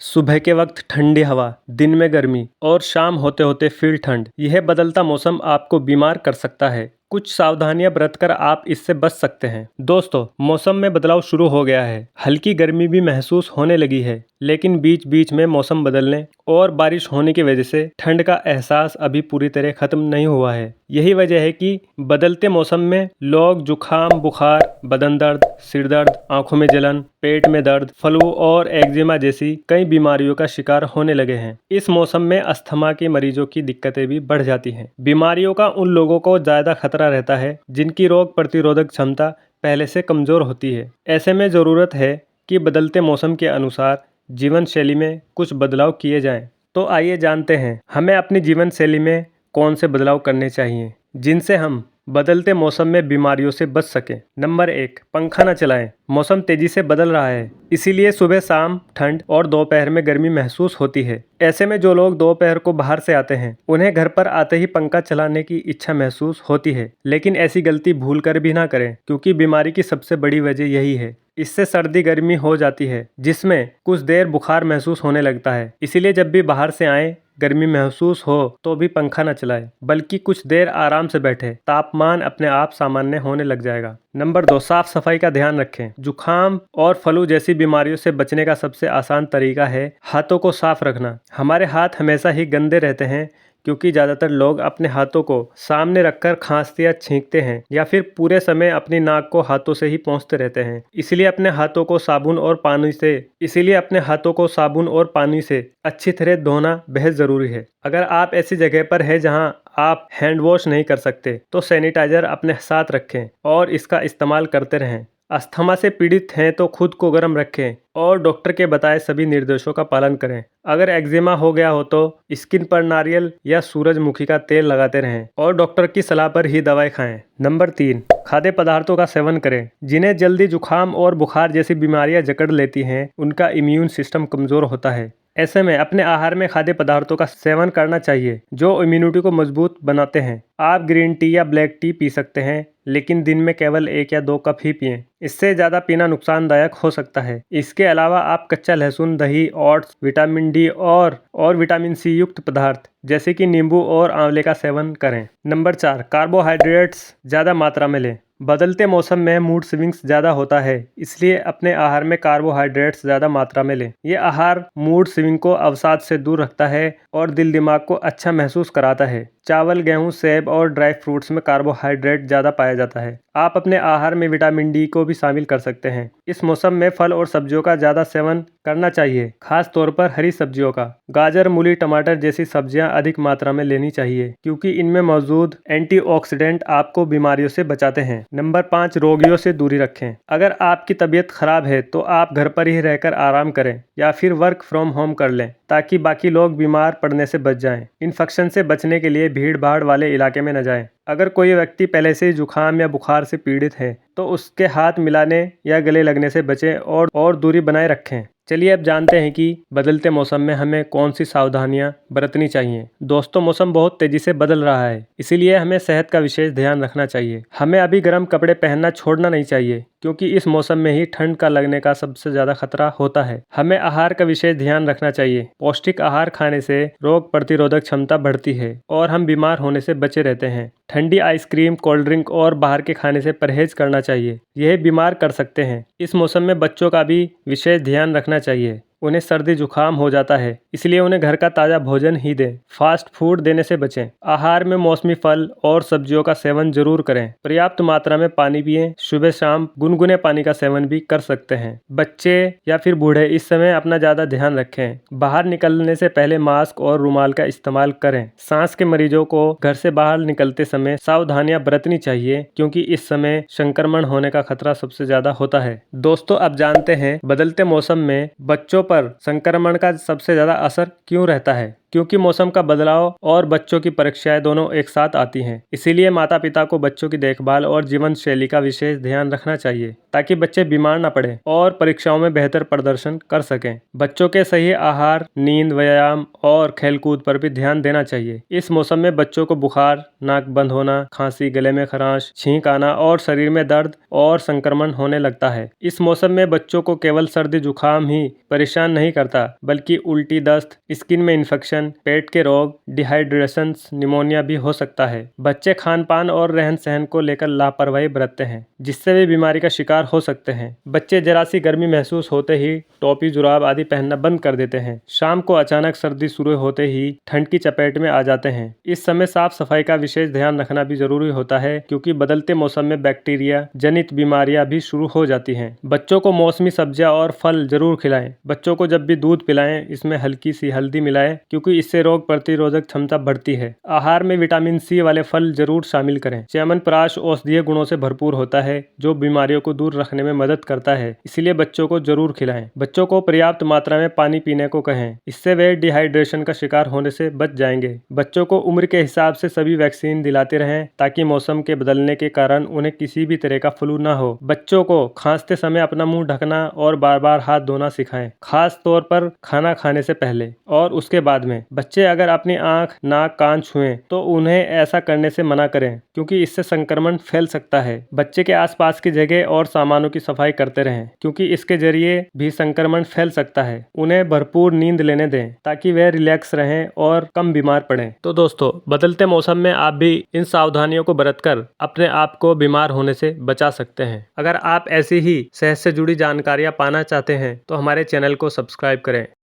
सुबह के वक्त ठंडी हवा, दिन में गर्मी और शाम होते होते फिर ठंड। यह बदलता मौसम आपको बीमार कर सकता है। कुछ सावधानियां बरतकर आप इससे बच सकते हैं। दोस्तों, मौसम में बदलाव शुरू हो गया है। हल्की गर्मी भी महसूस होने लगी है, लेकिन बीच बीच में मौसम बदलने और बारिश होने की वजह से ठंड का एहसास अभी पूरी तरह खत्म नहीं हुआ है। यही वजह है कि बदलते मौसम में लोग जुकाम, बुखार, बदन दर्द, सिर दर्द, आंखों में जलन, पेट में दर्द, फ्लू और एक्जिमा जैसी कई बीमारियों का शिकार होने लगे हैं। इस मौसम में अस्थमा के मरीजों की दिक्कतें भी बढ़ जाती हैं। बीमारियों का उन लोगों को ज्यादा खतरा रहता है जिनकी रोग प्रतिरोधक क्षमता पहले से कमजोर होती है। ऐसे में जरूरत है कि बदलते मौसम के अनुसार जीवन शैली में कुछ बदलाव किए जाएं। तो आइए जानते हैं हमें अपनी जीवन शैली में कौन से बदलाव करने चाहिए जिनसे हम बदलते मौसम में बीमारियों से बच सकें। नंबर 1, पंखा न चलाएं। मौसम तेजी से बदल रहा है, इसीलिए सुबह शाम ठंड और दोपहर में गर्मी महसूस होती है। ऐसे में जो लोग दोपहर को बाहर से आते हैं, उन्हें घर पर आते ही पंखा चलाने की इच्छा महसूस होती है। लेकिन ऐसी गलती भूल कर भी ना करें, क्योंकि बीमारी की सबसे बड़ी वजह यही है। इससे सर्दी गर्मी हो जाती है, जिसमें कुछ देर बुखार महसूस होने लगता है। इसीलिए जब भी बाहर से आए, गर्मी महसूस हो तो भी पंखा न चलाएं, बल्कि कुछ देर आराम से बैठे। तापमान अपने आप सामान्य होने लग जाएगा। नंबर 2, साफ सफाई का ध्यान रखें। जुकाम और फ्लू जैसी बीमारियों से बचने का सबसे आसान तरीका है हाथों को साफ रखना। हमारे हाथ हमेशा ही गंदे रहते हैं, क्योंकि ज़्यादातर लोग अपने हाथों को सामने रखकर खांसते या छींकते हैं, या फिर पूरे समय अपनी नाक को हाथों से ही पोंछते रहते हैं। इसलिए अपने हाथों को साबुन और पानी से अच्छी तरह धोना बेहद ज़रूरी है। अगर आप ऐसी जगह पर हैं जहां आप हैंड वॉश नहीं कर सकते, तो सैनिटाइजर अपने साथ रखें और इसका इस्तेमाल करते रहें। अस्थमा से पीड़ित हैं तो खुद को गर्म रखें और डॉक्टर के बताए सभी निर्देशों का पालन करें। अगर एक्जिमा हो गया हो तो स्किन पर नारियल या सूरजमुखी का तेल लगाते रहें और डॉक्टर की सलाह पर ही दवाई खाएं। नंबर 3, खाद्य पदार्थों का सेवन करें। जिन्हें जल्दी जुकाम और बुखार जैसी बीमारियां जकड़ लेती हैं, उनका इम्यून सिस्टम कमजोर होता है। ऐसे में अपने आहार में खाद्य पदार्थों का सेवन करना चाहिए जो इम्यूनिटी को मजबूत बनाते हैं। आप ग्रीन टी या ब्लैक टी पी सकते हैं, लेकिन दिन में केवल 1 या 2 कप ही पिएं। इससे ज़्यादा पीना नुकसानदायक हो सकता है। इसके अलावा आप कच्चा लहसुन, दही, ओट्स, विटामिन डी और विटामिन सी युक्त पदार्थ जैसे कि नींबू और आंवले का सेवन करें। नंबर 4, कार्बोहाइड्रेट्स ज़्यादा मात्रा में लें। बदलते मौसम में मूड स्विंग्स ज़्यादा होता है, इसलिए अपने आहार में कार्बोहाइड्रेट्स ज़्यादा मात्रा में लें। ये आहार मूड स्विंग को अवसाद से दूर रखता है और दिल दिमाग को अच्छा महसूस कराता है। चावल, गेहूं, सेब और ड्राई फ्रूट्स में कार्बोहाइड्रेट ज़्यादा पाया जाता है। आप अपने आहार में विटामिन डी को भी शामिल कर सकते हैं। इस मौसम में फल और सब्जियों का ज़्यादा सेवन करना चाहिए, खास तौर पर हरी सब्जियों का। गाजर, मूली, टमाटर जैसी सब्जियां अधिक मात्रा में लेनी चाहिए, क्योंकि इनमें मौजूद एंटीऑक्सीडेंट आपको बीमारियों से बचाते हैं। नंबर 5, रोगियों से दूरी रखें। अगर आपकी तबीयत खराब है तो आप घर पर ही रहकर आराम करें या फिर वर्क फ्रॉम होम कर लें, ताकि बाकी लोग बीमार पड़ने से बच जाएं। इन्फेक्शन से बचने के लिए भीड़ भाड़ वाले इलाके में न जाएं। अगर कोई व्यक्ति पहले से जुकाम या बुखार से पीड़ित है तो उसके हाथ मिलाने या गले लगने से बचें और दूरी बनाए रखें। चलिए अब जानते हैं कि बदलते मौसम में हमें कौन सी सावधानियां बरतनी चाहिए। दोस्तों, मौसम बहुत तेजी से बदल रहा है, इसीलिए हमें सेहत का विशेष ध्यान रखना चाहिए। हमें अभी गर्म कपड़े पहनना छोड़ना नहीं चाहिए, क्योंकि इस मौसम में ही ठंड का लगने का सबसे ज्यादा खतरा होता है। हमें आहार का विशेष ध्यान रखना चाहिए। पौष्टिक आहार खाने से रोग प्रतिरोधक क्षमता बढ़ती है और हम बीमार होने से बचे रहते हैं। ठंडी आइसक्रीम, कोल्ड ड्रिंक और बाहर के खाने से परहेज करना चाहिए, यह बीमार कर सकते हैं। इस मौसम में बच्चों का भी विशेष ध्यान रखना चाहिए। उन्हें सर्दी जुकाम हो जाता है, इसलिए उन्हें घर का ताज़ा भोजन ही दें। फास्ट फूड देने से बचें। आहार में मौसमी फल और सब्जियों का सेवन जरूर करें। पर्याप्त मात्रा में पानी पिएं। सुबह शाम गुनगुने पानी का सेवन भी कर सकते हैं। बच्चे या फिर बूढ़े इस समय अपना ज़्यादा ध्यान रखें। बाहर निकलने से पहले मास्क और रुमाल का इस्तेमाल करें। सांस के मरीजों को घर से बाहर निकलते समय सावधानियां बरतनी चाहिए, क्योंकि इस समय संक्रमण होने का खतरा सबसे ज्यादा होता है। दोस्तों, अब जानते हैं बदलते मौसम में बच्चों पर संक्रमण का सबसे ज्यादा असर क्यों रहता है। क्योंकि मौसम का बदलाव और बच्चों की परीक्षाएं दोनों एक साथ आती हैं। इसीलिए माता पिता को बच्चों की देखभाल और जीवन शैली का विशेष ध्यान रखना चाहिए ताकि बच्चे बीमार न पड़े और परीक्षाओं में बेहतर प्रदर्शन कर सकें। बच्चों के सही आहार, नींद, व्यायाम और खेलकूद पर भी ध्यान देना चाहिए। इस मौसम में बच्चों को बुखार, नाक बंद होना, खांसी, गले में खराश, छींक आना और शरीर में दर्द और संक्रमण होने लगता है। इस मौसम में बच्चों को केवल सर्दी जुकाम ही परेशान नहीं करता, बल्कि उल्टी, दस्त, स्किन में इन्फेक्शन, पेट के रोग, डिहाइड्रेशन, निमोनिया भी हो सकता है। बच्चे खान पान और रहन सहन को लेकर लापरवाही बरतते हैं, जिससे वे बीमारी का शिकार हो सकते हैं। बच्चे जरा सी गर्मी महसूस होते ही टोपी, जुराब आदि पहनना बंद कर देते हैं। शाम को अचानक सर्दी शुरू होते ही ठंड की चपेट में आ जाते हैं। इस समय साफ सफाई का विशेष ध्यान रखना भी जरूरी होता है, क्योंकि बदलते मौसम में बैक्टीरिया जनित बीमारियां भी शुरू हो जाती हैं। बच्चों को मौसमी सब्जियां और फल जरूर खिलाएं। बच्चों को जब भी दूध पिलाएं, इसमें हल्की सी हल्दी मिलाएं, क्योंकि इससे रोग प्रतिरोधक क्षमता बढ़ती है। आहार में विटामिन सी वाले फल जरूर शामिल करें। च्यवनप्राश औषधीय गुणों से भरपूर होता है, जो बीमारियों को दूर रखने में मदद करता है, इसलिए बच्चों को जरूर खिलाएं। बच्चों को पर्याप्त मात्रा में पानी पीने को कहें, इससे वे डिहाइड्रेशन का शिकार होने से बच जाएंगे। बच्चों को उम्र के हिसाब से सभी वैक्सीन दिलाते रहें, ताकि मौसम के बदलने के कारण उन्हें किसी भी तरह का फ्लू ना हो। बच्चों को खांसते समय अपना मुंह ढकना और बार बार हाथ धोना सिखाएं, खास तौर पर खाना खाने से पहले और उसके बाद में। बच्चे अगर अपनी आंख, नाक, कान छुएं तो उन्हें ऐसा करने से मना करें, क्योंकि इससे संक्रमण फैल सकता है। बच्चे के आसपास की जगह और सामानों की सफाई करते रहें, क्योंकि इसके जरिए भी संक्रमण फैल सकता है। उन्हें भरपूर नींद लेने दें, ताकि वे रिलैक्स रहें और कम बीमार पड़ें। तो दोस्तों, बदलते मौसम में आप भी इन सावधानियों को बरतकर अपने आप को बीमार होने से बचा सकते हैं। अगर आप ऐसी ही सेहत से जुड़ी जानकारियां पाना चाहते हैं तो हमारे चैनल को सब्सक्राइब करें।